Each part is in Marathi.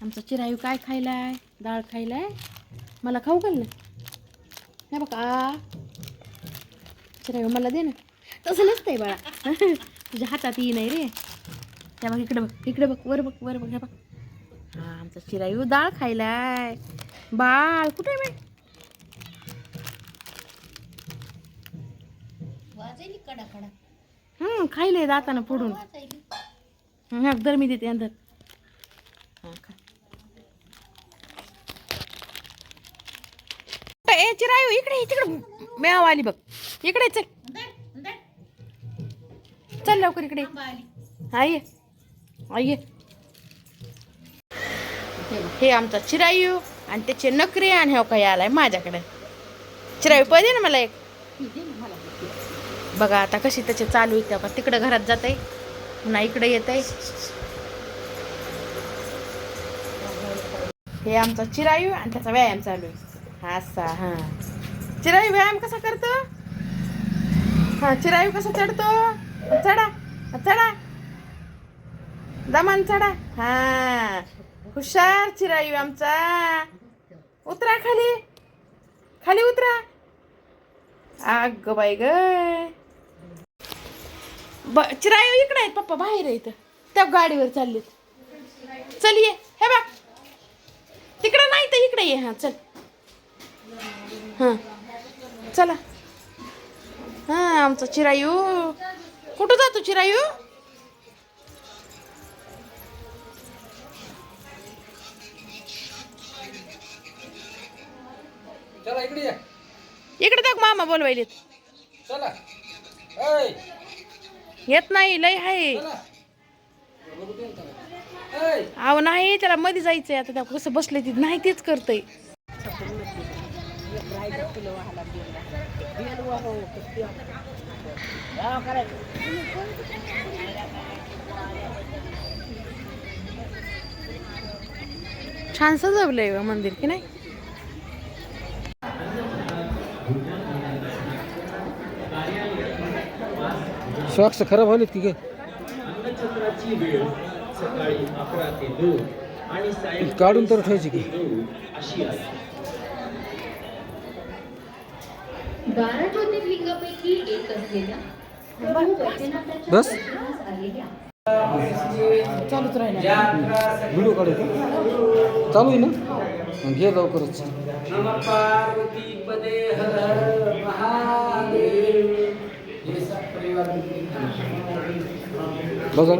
आमचा चिरायू काय खायलाय? डाळ खायलाय. मला खाऊ घाल ना. नाही बघा चिरायू मला दे ना. तसं नसतंय बाळा. तुझ्या हातात येई नाही रे. त्या बघ इकडे बघ, इकडे बघ, वर बघ, वर बघ. हे बघ हा आमचा चिरायू डाळ खायलाय. बाळ कुठे आहे बाई? खायलंय दातानं फोडून. दर मी देते अंदर. ए चिरायू इकडे तिकडे मेव आली बघ. इकडे चल चल लवकर इकडे. आई आई हे आमचा चिरायू आणि त्याचे नखरे आणि हो काही आलाय माझ्याकडे. चिरायू पळ ना मला एक. बघा आता कशी त्याचे चालू आहे. त्या तिकडे घरात जात आहे पुन्हा इकडे येत आहे. हे आमचा चिरायू आणि त्याचा व्यायाम चालू आहे. असा हा चिरायू व्यायाम कसा करतो? हा चिरायू कसा चढतो? चढा चढा दमान चढा. हा हुशार चिरायू आमचा. उतरा खाली खाली उतरा. अग बाई ग चिरायू इकडे आहेत. पप्पा बाहेर आहे इथं त्या गाडीवर चाललेत. चल ये हे बघ तिकडे नाही तर इकडे ये. हा चल हा चला. हा आमचा चिरायू कुठं जातो चिरायू? चला इकडे या. इकडे तर मामा बोलवायलेत. चला ऐ येत नाही लय आहे. चला ऐ अहो नाही त्याला मध्ये जायचंय. आता त्या कसं बसले तिथे नाही तेच करतय. छान सजवलंय मंदिर की नाही? सॉक्स खराब झालेत की काय? काढून तर ठेवायची की. 12 ज्योतिर्लिंगापैकी एक असलेल्या बस चालूच राहिला. व्हिडिओ काढायचा चालू आहे ना? मग घे लवकरच. बघा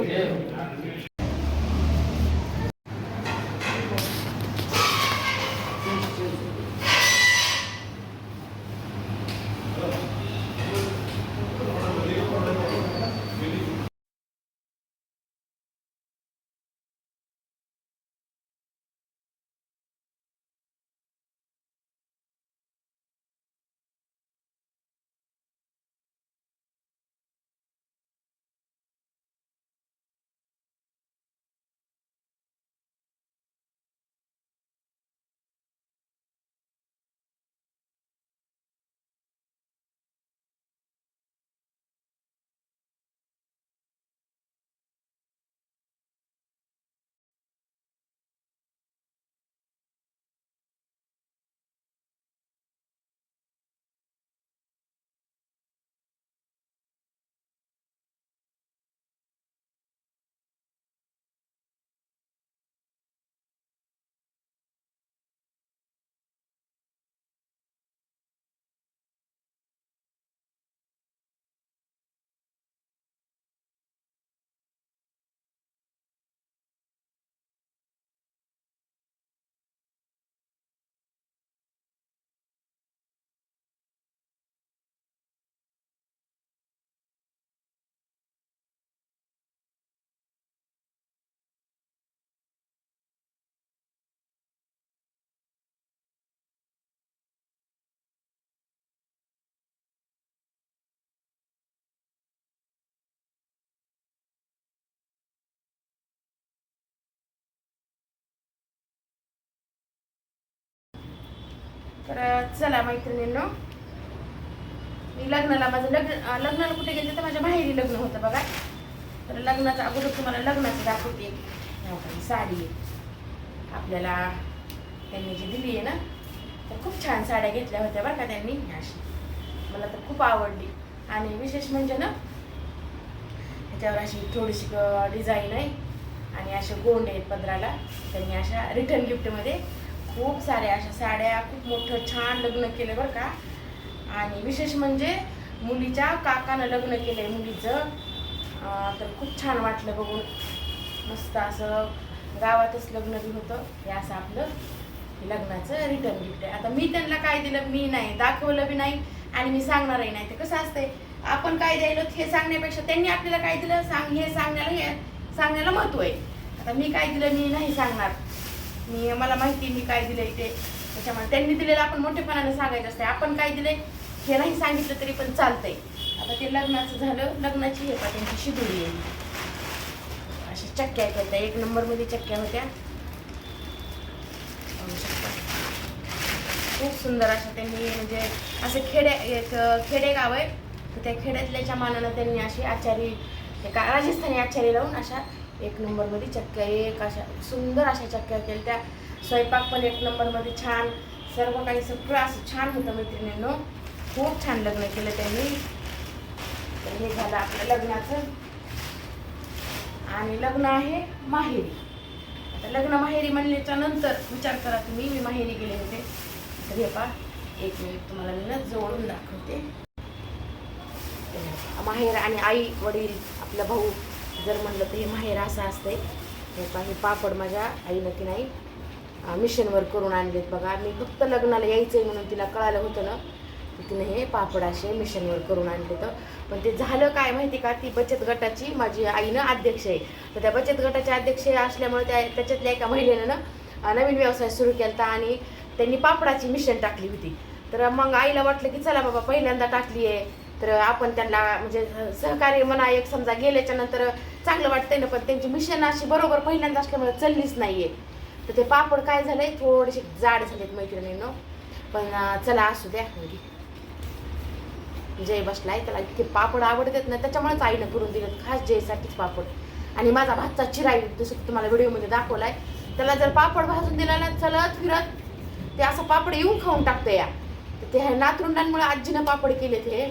तर चला मैत्रिणींनो मी लग्नाला माझं लग्नाला कुठे गेले तर माझ्या माहेरी लग्न होतं बघा. तर लग्नाच्या अगोदर तुम्हाला लग्नाचं दाखवते. साडी आहे आपल्याला त्यांनी जी दिली आहे ना, तर खूप छान साड्या घेतल्या होत्या बरं का त्यांनी अशी. मला तर खूप आवडली. आणि विशेष म्हणजे ना त्याच्यावर अशी थोडीशी डिझाईन आहे आणि असे गोंड आहेत पदराला. त्यांनी अशा रिटर्न गिफ्टमध्ये खूप साऱ्या अशा साड्या, खूप मोठं छान लग्न केलं बरं का. आणि विशेष म्हणजे मुलीच्या काकानं लग्न केलं आहे मुलीचं. तर खूप छान वाटलं बघून. मस्त असं गावातच लग्न बी होतं. हे असं आपलं लग्नाचं रिटर्न गिफ्ट आहे. आता मी त्यांना काय दिलं मी नाही दाखवलं बी नाही आणि मी सांगणारही नाही. ते कसं असतंय, आपण काय द्यायलो हे सांगण्यापेक्षा त्यांनी आपल्याला काय दिलं हे सांगण्याला महत्त्व आहे. आता मी काय दिलं मी नाही सांगणार. मला माहिती मी काय दिलंय ते. त्याच्यामुळे त्यांनी दिलेलं आपण मोठेपणाने सांगायचं असते. आपण काय दिलंय हे नाही सांगितलं तरी पण चालतंय. आता ते लग्नाचं झालं. लग्नाची हे का त्यांची शिदोरी आहे. अशा चक्क्या केल्या, 1 नंबरमध्ये चक्क्या होत्या. खूप सुंदर अशा त्यांनी, म्हणजे असं एक खेडेगाव आहे, तर त्या खेड्यातल्याच्या मानानं त्यांनी अशी आचारी एका राजस्थानी आचारी लावून अशा 1 नंबरमध्ये चक्क्या, एक अशा सुंदर अशा चक्क्या केल्या. त्या स्वयंपाक पण 1 नंबरमध्ये छान, सर्व काही सगळं असं छान होतं मैत्रिणींनो. खूप छान लग्न केलं त्यांनी. तर हे झालं आपलं लग्नाचं. आणि लग्न आहे माहेरी. आता लग्न माहेरी म्हणल्याच्या नंतर विचार करा तुम्ही, मी माहेरी गेले होते. तर हे पहा, 1 मिनिट तुम्हाला मी ना जवळून दाखवते. माहेर आणि आई वडील आपला भाऊ जर म्हणलं तर हे माहेर असं असतंय. हे पहा, हे पापड माझ्या आईनं की नाही मिशनवर करून आणलेत बघा. मी फक्त लग्नाला यायचंय म्हणून तिला कळालं होतं ना, तिने हे पापड असे मिशनवर करून आणले. तर पण ते झालं काय माहिती का, ती बचत गटाची माझी आईनं अध्यक्ष आहे. तर त्या बचत गटाचे अध्यक्ष असल्यामुळे त्याच्यातल्या एका महिलेनं ना नवीन व्यवसाय सुरू केला आणि त्यांनी पापडाची मिशन टाकली होती. तर मग आईला वाटलं की चला बाबा पहिल्यांदा टाकली आहे तर आपण त्यांना म्हणजे सहकार्य म्हणा, एक समजा गेल्याच्या नंतर चांगलं वाटतंय ना. पण त्यांची मिशन अशी बरोबर पहिल्यांदा असल्यामुळे चाललीच नाहीये. तर ते पापड काय झालंय, थोडेसे जाड झालेत मैत्रिणींनो. पण चला असू द्या. जय बसलाय, त्याला इतके पापड आवडतात ना, त्याच्यामुळेच आईनं करून दिलं खास जयसाठीच पापड. आणि माझा भातचा चिराई जसं तुम्हाला व्हिडिओमध्ये दाखवलाय, त्याला जर पापड भाजून दिला ना चलत फिरत ते असं पापड येऊन खाऊन टाकतं या. तर ते नातरुंडांमुळे आजीनं पापड केले, ते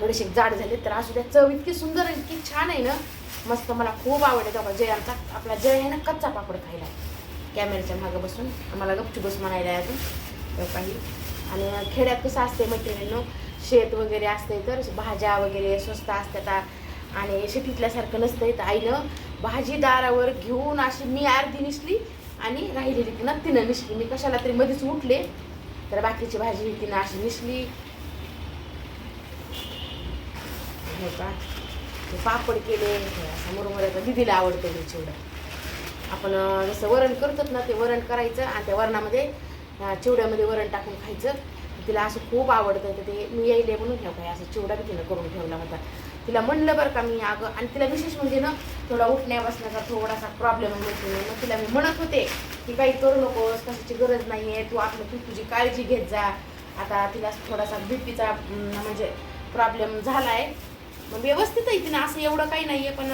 थोडेसे जाड झाले. तर असू द्या, चव इतकी सुंदर इतकी छान आहे ना, मस्त. मला खूप आवडते बाबा. जय आपला जय आहे ना, कच्चा पापड खायला कॅमेऱ्याच्या मागं बसून आम्हाला गपचूप बस म्हणायला आहे अजून काही. आणि खेड्यात कसं असते मैत्रिणींनो, शेत वगैरे असते तर भाज्या वगैरे स्वस्त असतात आणि शेतीतल्यासारखं नसतंय. तर आईनं भाजी दारावर घेऊन अशी मी अर्धी निसली आणि राहिलेली तिनं निसली. मी कशाला तरी मध्येच उठले तर बाकीची भाजी तिनं अशी निसली. हो का, ते पापड केले असं मुरमुऱ्याचा दिदीला आवडतं हे चिवडा. आपण जसं वरण करतो ना, ते वरण करायचं आणि त्या वरणामध्ये चिवड्यामध्ये वरण टाकून खायचं. तिला असं खूप आवडतं. तर ते मी यायले म्हणून ठेव काय असं चिवडा बी तिनं करून ठेवला होता. तिला म्हणलं बरं का मी अगं, आणि तिला विशेष म्हणजे ना थोडा उठण्या बसण्याचा थोडासा प्रॉब्लेम होतो. मग तिला मी म्हणत होते की काही करू नकोस, कशाची गरज नाही आहे, तू तुझी काळजी घेत जा. आता तिला थोडासा बीपीचा म्हणजे प्रॉब्लेम झाला आहे. मग व्यवस्थित आहे तिनं, असं एवढं काही नाही आहे. पण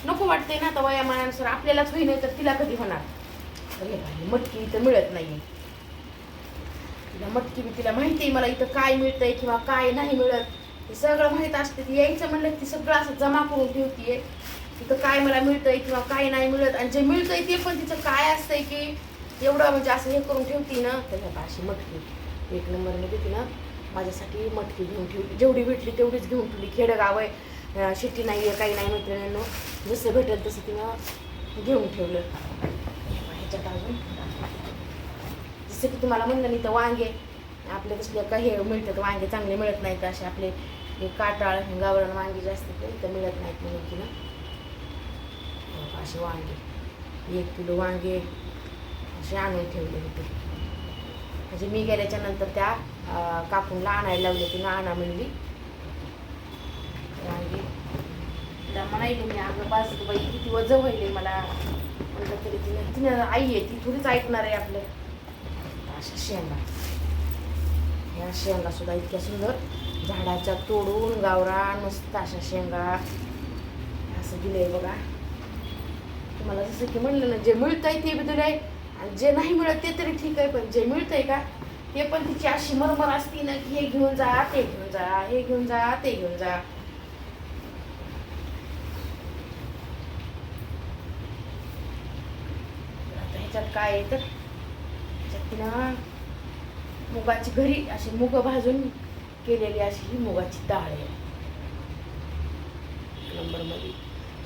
नको वाटते ना आता वयामानानुसार, आपल्यालाच होईन तर तिला कधी होणार. मटकी इथं मिळत नाही आहे. तिला मटकी बी तिला माहिती आहे मला इथं काय मिळतंय किंवा काय नाही मिळत, हे सगळं माहीत असते. ती यायचं म्हणलं ती सगळं असं जमा करून ठेवतीये. तिथं काय मला मिळतंय किंवा काय नाही मिळत, आणि जे मिळतंय ते पण तिचं काय असतंय की एवढं म्हणजे असं हे करून ठेवती ना. त्याच्या अशी मटकी 1 नंबरमध्ये तिनं माझ्यासाठी मटकी घेऊन ठेवली. जेवढी भेटली तेवढीच घेऊन ठेवली. खेडेगाव आहे, शेती नाही आहे, काही नाही मैत्रिणींनो. जसं भेटेल तसं तिनं घेऊन ठेवलं. ह्याच्यात अजून जसं की तुम्हाला म्हणलं नाही तर वांगे आपले कसले काही मिळतात, वांगे चांगले मिळत नाहीत. असे आपले काटाळ गावरान वांगे जास्त इथं मिळत नाहीत म्हणून की ना असे वांगे 1 किलो वांगे असे आणून ठेवले होते. म्हणजे मी गेल्याच्या नंतर त्या काकूनला आणायला लावले होते ना, आणा म्हणली वांगे. तिला म्हणायले मी अगं बास बाई किती वजन व्हायले मला, म्हटलं तरी तिनं आई आहे ती थोडीच ऐकणार आहे आपलं. अशा शेंगा, ह्या शेंगा सुद्धा इतक्या सुंदर झाडाच्या तोडून गावरान मस्त अशा शेंगा असं दिलंय बघा. तुम्हाला जसं की म्हणलं ना, जे मिळतंय ते बी दिलंय आणि जे नाही मिळत ते तरी ठीक आहे, पण जे मिळतंय का ते पण तिची अशी मरमर असती ना की हे घेऊन जा, ते घेऊन जा, हे घेऊन जा, ते घेऊन जा. आता ह्याच्यात काय आहे तर ह्याच्यात तिनं मुगाची घरी अशी मुग भाजून केलेली अशी ही मुगाची डाळ आहे नंबरमध्ये.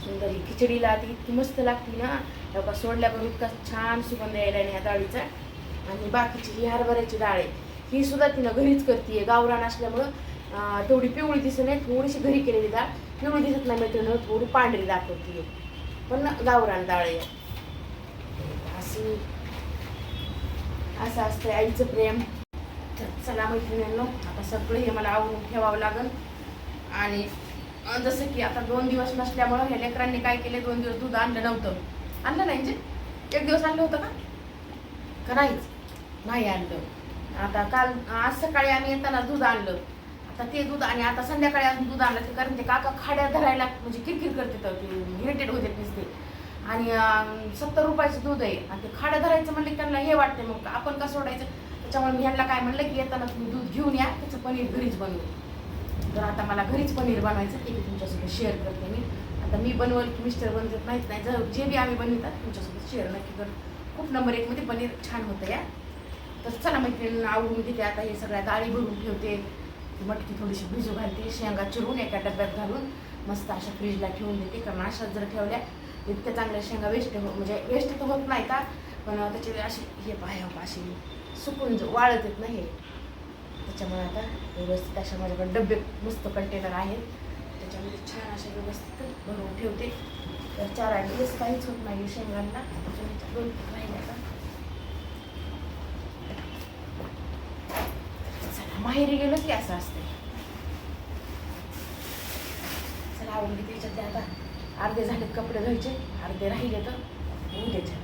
सुंदर ही खिचडीला ती इतकी मस्त लागते ना, तेव्हा सोडल्यावर इतका छान सुगंध यायला ह्या डाळीचा. आणि बाकीची ही हरभऱ्याची डाळ आहे ही सुद्धा तिनं घरीच करते, गावरान असल्यामुळं तेवढी पिवळी दिसत नाही, थोडीशी घरी केलेली डाळ पिवळी दिसत नाही मैत्रिणी, थोडी पांढरी दाखवते पण गावरान डाळ आहे. असं असतं आईचं प्रेम. तर चला मैत्रिणींनो, आता सगळं हे मला आवडून ठेवावं लागेल. आणि जसं की आता 2 दिवस नसल्यामुळं ह्या लेकरांनी काय केले, 2 दिवस दूध आणलं नव्हतं. आणलं नाही म्हणजे 1 दिवस आणलं होतं का नाहीच, नाही आणलं. आता आज सकाळी आम्ही येताना दूध आणलं, आता ते दूध आणि आता संध्याकाळी अजून दूध आणलं ते, कारण ते काका खाड्या धरायला म्हणजे किरकिर करते तर ते इरिटेट होते नुसते. आणि 70 रुपयाचं दूध आहे आणि ते खाड्या धरायचं म्हणलं की त्यांना हे वाटते, मग आपण का सोडायचं. त्याच्यामुळे मी ह्यांना काय म्हणलं की येताना तुम्ही दूध घेऊन या, त्याचं पनीर घरीच बनवू. तर आता मला घरीच पनीर बनवायचं ते मी तुमच्यासोबत शेअर करते. मी आता मी बनवलं की मिस्टर बनवत माहीत नाही, जर जे बी आम्ही बनवतात तुमच्यासोबत शेअर नक्की कर. खूप नंबर 1 मध्ये पनीर छान होतं या. तर चला मैत्रिणींना आवडून घेते. आता हे सगळ्या डाळी भरून ठेवते, मटकी थोडीशी भिजू घालते, शेंगा चिरून एका डब्यात घालून मस्त अशा फ्रीजला ठेवून देते. कारण अशाच जर ठेवल्या इतक्या चांगल्या शेंगा म्हणजे वेस्ट तर होत नाही का, पण त्याचे अशी हे पाय अशी सुकून वाळत येत नाही. त्याच्यामुळे आता व्यवस्थित अशा माझ्याकडे डबे मस्त कंटेनर आहेत, त्याच्यामध्ये छान अशा व्यवस्थित भरून ठेवते. तर 4-8 दिवस काहीच होत नाही शेंगांना. 2 राहिले आता. चला माहेरी गेलो की असं असते. चला आवडली त्याच्यातले आता अर्धे झालेत कपडे धुवायचे, अर्धे राहिले तर उद्याचे.